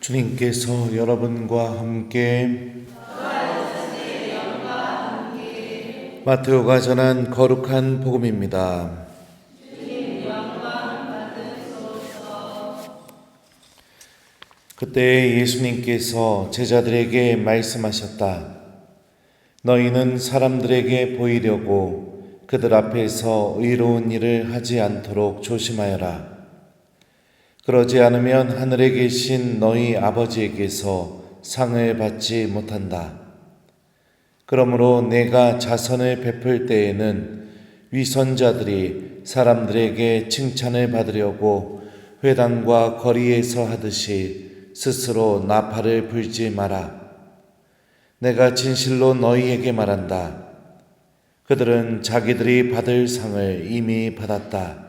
주님께서 여러분과 함께 마테오가 전한 거룩한 복음입니다. 그때 예수님께서 제자들에게 말씀하셨다. 너희는 사람들에게 보이려고 그들 앞에서 의로운 일을 하지 않도록 조심하여라. 그러지 않으면 하늘에 계신 너희 아버지에게서 상을 받지 못한다. 그러므로 내가 자선을 베풀 때에는 위선자들이 사람들에게 칭찬을 받으려고 회당과 거리에서 하듯이 스스로 나팔을 불지 마라. 내가 진실로 너희에게 말한다. 그들은 자기들이 받을 상을 이미 받았다.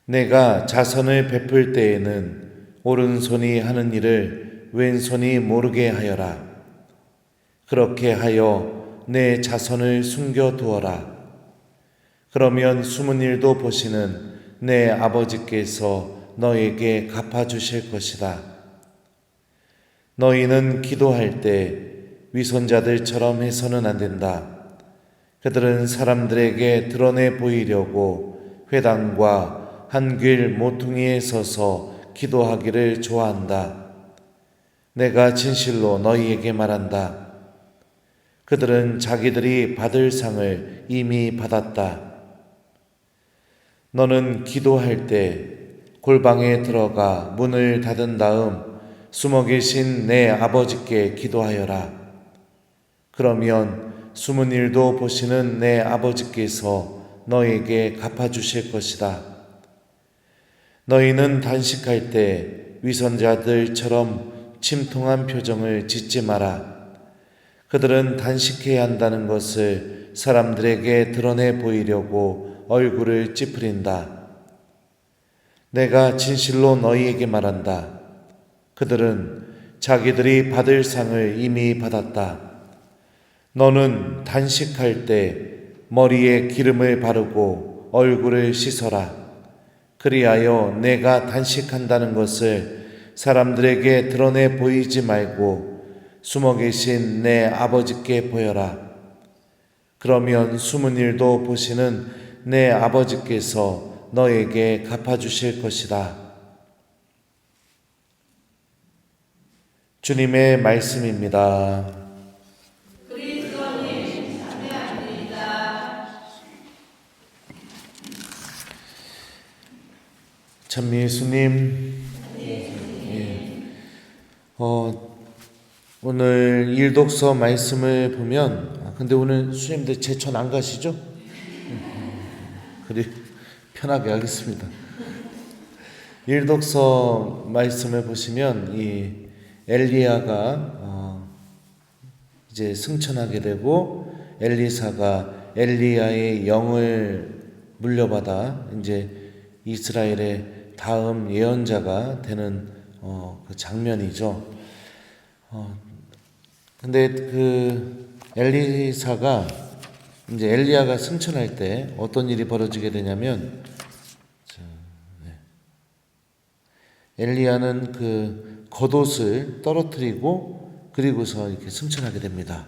내가 자선을 베풀 때에는 오른손이 하는 일을 왼손이 모르게 하여라. 그렇게 하여 내 자선을 숨겨두어라. 그러면 숨은 일도 보시는 내 아버지께서 너에게 갚아주실 것이다. 너희는 기도할 때 위선자들처럼 해서는 안 된다. 그들은 사람들에게 드러내 보이려고 회당과 한길 모퉁이에 서서 기도하기를 좋아한다. 내가 진실로 너희에게 말한다. 그들은 자기들이 받을 상을 이미 받았다. 너는 기도할 때 골방에 들어가 문을 닫은 다음 숨어 계신 내 아버지께 기도하여라. 그러면 숨은 일도 보시는 내 아버지께서 너에게 갚아주실 것이다. 너희는 단식할 때 위선자들처럼 침통한 표정을 짓지 마라. 그들은 단식해야 한다는 것을 사람들에게 드러내 보이려고 얼굴을 찌푸린다. 내가 진실로 너희에게 말한다. 그들은 자기들이 받을 상을 이미 받았다. 너는 단식할 때 머리에 기름을 바르고 얼굴을 씻어라. 그리하여 내가 단식한다는 것을 사람들에게 드러내 보이지 말고 숨어 계신 내 아버지께 보여라. 그러면 숨은 일도 보시는 내 아버지께서 너에게 갚아주실 것이다. 주님의 말씀입니다. 참 예수님, 오늘 일독서 말씀을 보면, 근데 오늘 수님들 제천 안 가시죠? 그래 편하게 하겠습니다. 일독서 말씀을 보시면 이 엘리야가 이제 승천하게 되고 엘리사가 엘리야의 영을 물려받아 이제 이스라엘의 다음 예언자가 되는 그 장면이죠. 근데 그 엘리사가 이제 엘리야가 승천할 때 어떤 일이 벌어지게 되냐면, 엘리야는 그 겉옷을 떨어뜨리고 그리고서 이렇게 승천하게 됩니다.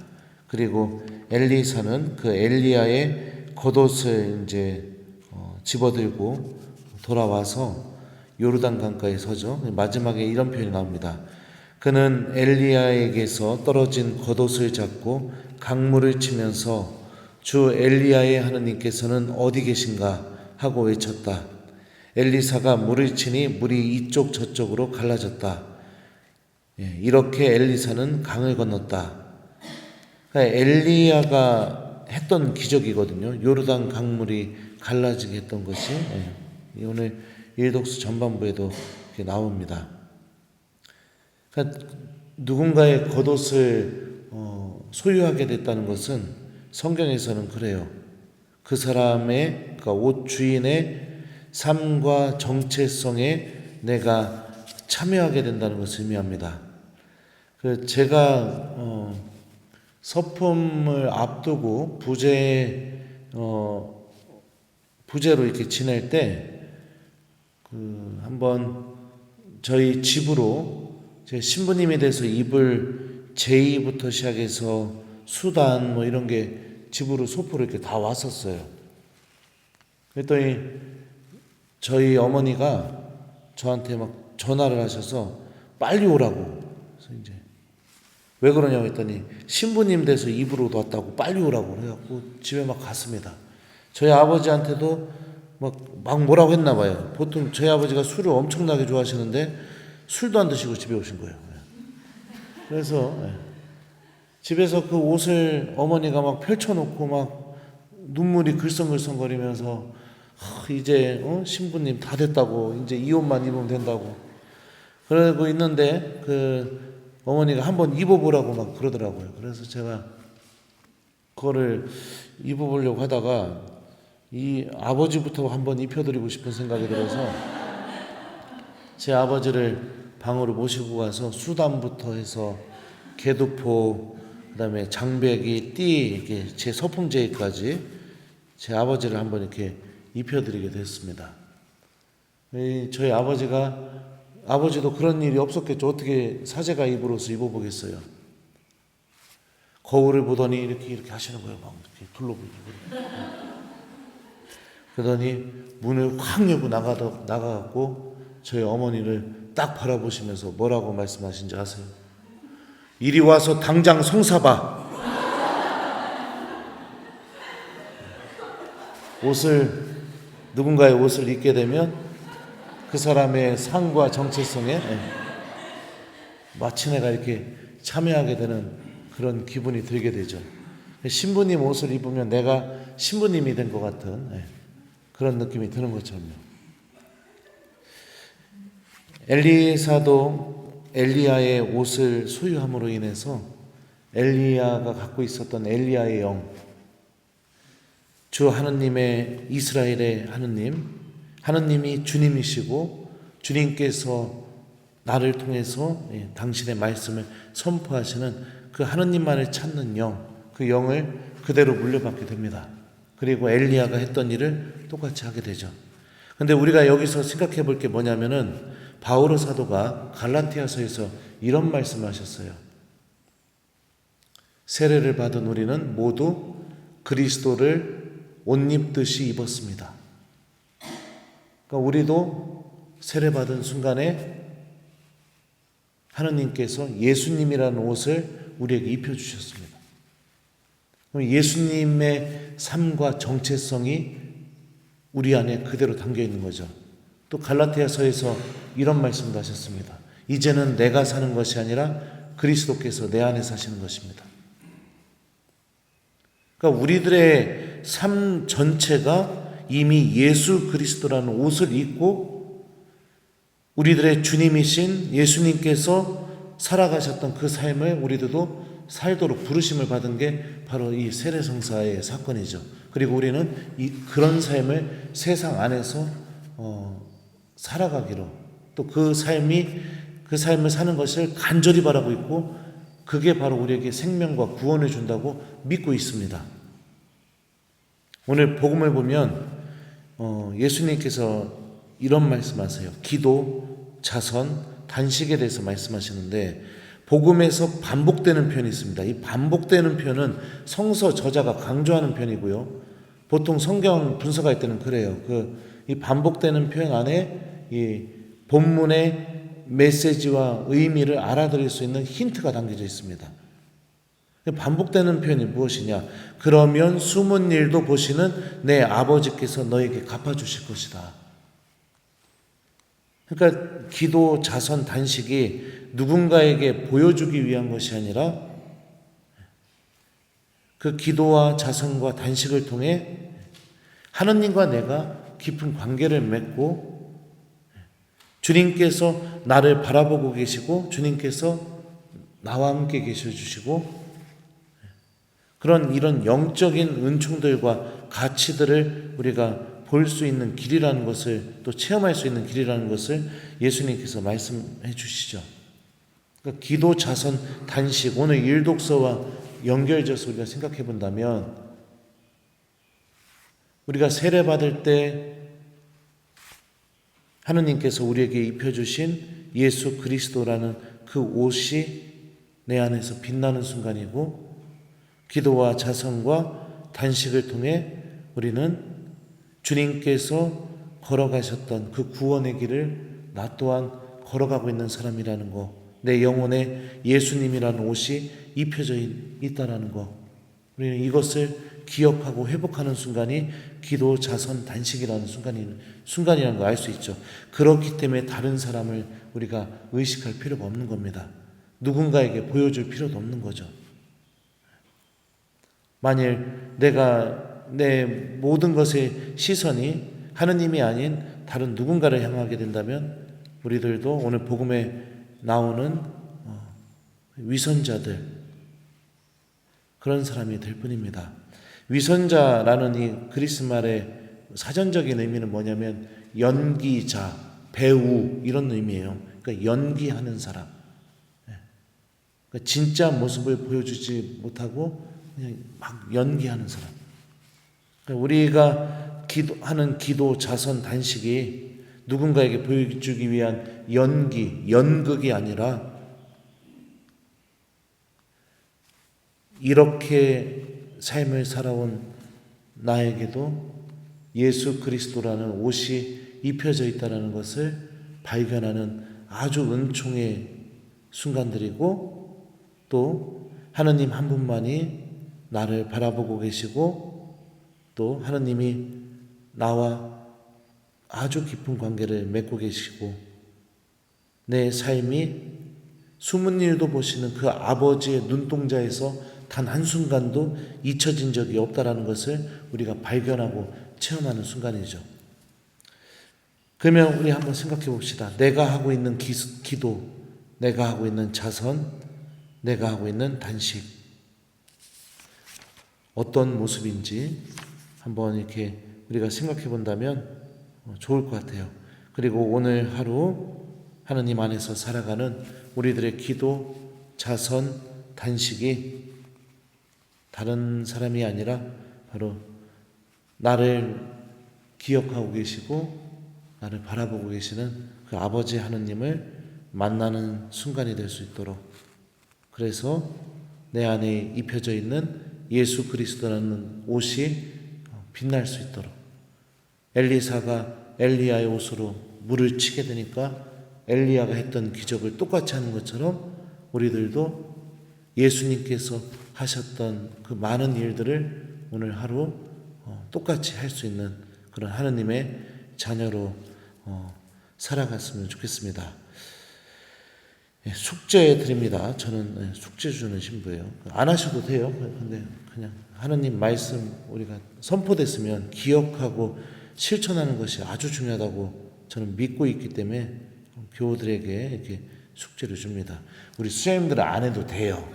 그리고 엘리사는 그 엘리야의 겉옷을 이제 집어들고 돌아와서 요르단 강가에 서죠. 마지막에 이런 표현이 나옵니다. 그는 엘리야에게서 떨어진 겉옷을 잡고 강물을 치면서 주 엘리야의 하느님께서는 어디 계신가 하고 외쳤다. 엘리사가 물을 치니 물이 이쪽 저쪽으로 갈라졌다. 이렇게 엘리사는 강을 건넜다. 그러니까 엘리야가 했던 기적이거든요. 요르단 강물이 갈라지게 했던 것이 오늘 일독수 전반부에도 이렇게 나옵니다. 그러니까 누군가의 겉옷을 소유하게 됐다는 것은 성경에서는 그래요. 그 사람의, 그러니까 옷 주인의 삶과 정체성에 내가 참여하게 된다는 것을 의미합니다. 제가 서품을 앞두고 부재로 이렇게 지낼 때 한번 저희 집으로 제 신부님에 대해서 입을 제의부터 시작해서 수단 뭐 이런 게 집으로 소포로 이렇게 다 왔었어요. 그랬더니 저희 어머니가 저한테 막 전화를 하셔서 빨리 오라고. 그래서 이제 왜 그러냐고 했더니 신부님 돼서 입으로 왔다고 빨리 오라고 그래갖고 집에 막 갔습니다. 저희 아버지한테도 막 뭐라고 했나 봐요. 보통 저희 아버지가 술을 엄청나게 좋아하시는데 술도 안 드시고 집에 오신 거예요. 그래서 집에서 그 옷을 어머니가 막 펼쳐놓고 막 눈물이 글썽글썽거리면서 이제 신부님 다 됐다고 이제 이 옷만 입으면 된다고 그러고 있는데 그 어머니가 한번 입어보라고 막 그러더라고요. 그래서 제가 그거를 입어보려고 하다가 이 아버지부터 한번 입혀드리고 싶은 생각이 들어서 제 아버지를 방으로 모시고 가서 수담부터 해서 개두포 그다음에 장배기 띠 이렇게 제 서풍제까지 제 아버지를 한번 이렇게 입혀드리게 됐습니다. 저희 아버지도 그런 일이 없었겠죠. 어떻게 사제가 입으로서 입어보겠어요. 거울을 보더니 이렇게 하시는 거예요. 막 이렇게 둘러보고. 그러더니 문을 확 열고 나가갖고 저희 어머니를 딱 바라보시면서 뭐라고 말씀하신지 아세요? 이리 와서 당장 성사봐. 누군가의 옷을 입게 되면 그 사람의 상과 정체성에 마치 내가 이렇게 참여하게 되는 그런 기분이 들게 되죠. 신부님 옷을 입으면 내가 신부님이 된 것 같은 그런 느낌이 드는 것처럼요. 엘리사도 엘리야의 옷을 소유함으로 인해서 엘리야가 갖고 있었던 엘리야의 영, 주 하느님의 이스라엘의 하느님이 주님이시고 주님께서 나를 통해서 당신의 말씀을 선포하시는 그 하느님만을 찾는 영, 그 영을 그대로 물려받게 됩니다. 그리고 엘리야가 했던 일을 똑같이 하게 되죠. 근데 우리가 여기서 생각해 볼 게 뭐냐면은 바오로 사도가 갈라티아서에서 이런 말씀을 하셨어요. 세례를 받은 우리는 모두 그리스도를 옷 입듯이 입었습니다. 그러니까 우리도 세례받은 순간에 하느님께서 예수님이라는 옷을 우리에게 입혀주셨습니다. 그럼 예수님의 삶과 정체성이 우리 안에 그대로 담겨 있는 거죠. 또 갈라티아서에서 이런 말씀도 하셨습니다. 이제는 내가 사는 것이 아니라 그리스도께서 내 안에 사시는 것입니다. 그러니까 우리들의 삶 전체가 이미 예수 그리스도라는 옷을 입고 우리들의 주님이신 예수님께서 살아가셨던 그 삶을 우리들도 살도록 부르심을 받은 게 바로 이 세례성사의 사건이죠. 그리고 우리는 그런 삶을 세상 안에서 살아가기로 또 그 삶을 사는 것을 간절히 바라고 있고 그게 바로 우리에게 생명과 구원을 준다고 믿고 있습니다. 오늘 복음을 보면 예수님께서 이런 말씀하세요. 기도, 자선, 단식에 대해서 말씀하시는데 복음에서 반복되는 표현이 있습니다. 이 반복되는 표현은 성서 저자가 강조하는 표현이고요. 보통 성경 분석할 때는 그래요. 이 반복되는 표현 안에 이 본문의 메시지와 의미를 알아들을 수 있는 힌트가 담겨져 있습니다. 반복되는 표현이 무엇이냐? 그러면 숨은 일도 보시는 내 아버지께서 너에게 갚아주실 것이다. 그러니까 기도, 자선, 단식이 누군가에게 보여주기 위한 것이 아니라 그 기도와 자선과 단식을 통해 하느님과 내가 깊은 관계를 맺고 주님께서 나를 바라보고 계시고 주님께서 나와 함께 계셔주시고 이런 영적인 은총들과 가치들을 우리가 볼 수 있는 길이라는 것을 또 체험할 수 있는 길이라는 것을 예수님께서 말씀해 주시죠. 그러니까 기도, 자선, 단식, 오늘 일독서와 연결져서 우리가 생각해 본다면 우리가 세례받을 때 하느님께서 우리에게 입혀주신 예수 그리스도라는 그 옷이 내 안에서 빛나는 순간이고, 기도와 자선과 단식을 통해 우리는 주님께서 걸어가셨던 그 구원의 길을 나 또한 걸어가고 있는 사람이라는 거, 내 영혼에 예수님이라는 옷이 입혀져 있다라는 거, 우리는 이것을 기억하고 회복하는 순간이 기도, 자선, 단식이라는 순간이라는 걸 알 수 있죠. 그렇기 때문에 다른 사람을 우리가 의식할 필요가 없는 겁니다. 누군가에게 보여줄 필요도 없는 거죠. 만일 내가 내 모든 것의 시선이 하느님이 아닌 다른 누군가를 향하게 된다면 우리들도 오늘 복음에 나오는 위선자들, 그런 사람이 될 뿐입니다. 위선자라는 이 그리스 말의 사전적인 의미는 뭐냐면 연기자, 배우 이런 의미예요. 그러니까 연기하는 사람. 그러니까 진짜 모습을 보여주지 못하고 그냥 막 연기하는 사람. 그러니까 우리가 하는 기도, 자선, 단식이 누군가에게 보여주기 위한 연극이 아니라 이렇게 삶을 살아온 나에게도 예수 그리스도라는 옷이 입혀져 있다는 것을 발견하는 아주 은총의 순간들이고, 또 하느님 한 분만이 나를 바라보고 계시고, 또 하느님이 나와 아주 깊은 관계를 맺고 계시고, 내 삶이 숨은 일도 보시는 그 아버지의 눈동자에서 단 한순간도 잊혀진 적이 없다라는 것을 우리가 발견하고 체험하는 순간이죠. 그러면 우리 한번 생각해 봅시다. 내가 하고 있는 기도, 내가 하고 있는 자선, 내가 하고 있는 단식, 어떤 모습인지 한번 이렇게 우리가 생각해 본다면 좋을 것 같아요. 그리고 오늘 하루 하느님 안에서 살아가는 우리들의 기도, 자선, 단식이 다른 사람이 아니라 바로 나를 기억하고 계시고 나를 바라보고 계시는 그 아버지 하느님을 만나는 순간이 될 수 있도록, 그래서 내 안에 입혀져 있는 예수 그리스도라는 옷이 빛날 수 있도록, 엘리사가 엘리야의 옷으로 물을 치게 되니까 엘리야가 했던 기적을 똑같이 하는 것처럼 우리들도 예수님께서 하셨던 그 많은 일들을 오늘 하루 똑같이 할 수 있는 그런 하느님의 자녀로 살아갔으면 좋겠습니다. 숙제 드립니다. 저는 숙제 주는 신부예요. 안 하셔도 돼요. 근데 그냥 하느님 말씀 우리가 선포됐으면 기억하고 실천하는 것이 아주 중요하다고 저는 믿고 있기 때문에 교우들에게 이렇게 숙제를 줍니다. 우리 수장님들은 안 해도 돼요.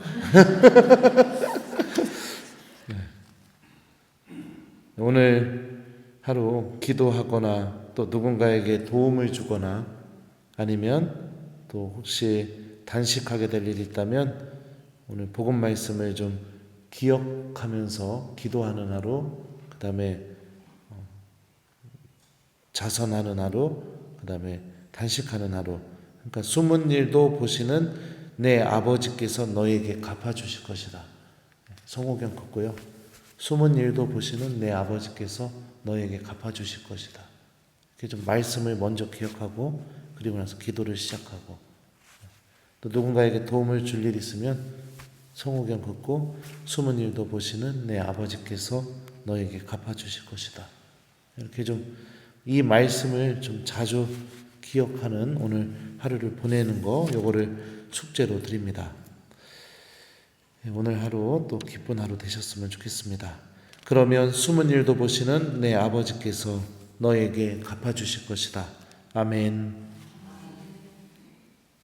오늘 하루 기도하거나 또 누군가에게 도움을 주거나 아니면 또 혹시 단식하게 될 일이 있다면 오늘 복음 말씀을 좀 기억하면서 기도하는 하루, 그 다음에 자선하는 하루, 그 다음에 단식하는 하루. 그러니까 숨은 일도 보시는 내 아버지께서 너에게 갚아주실 것이다. 성호경 걷고요. 숨은 일도 보시는 내 아버지께서 너에게 갚아주실 것이다. 이렇게 좀 말씀을 먼저 기억하고 그리고 나서 기도를 시작하고, 또 누군가에게 도움을 줄 일 있으면 성호경 걷고 숨은 일도 보시는 내 아버지께서 너에게 갚아주실 것이다. 이렇게 좀 이 말씀을 좀 자주 기억하는 오늘 하루를 보내는 거, 요거를 숙제로 드립니다. 오늘 하루 또 기쁜 하루 되셨으면 좋겠습니다. 그러면 숨은 일도 보시는 내 아버지께서 너에게 갚아주실 것이다. 아멘.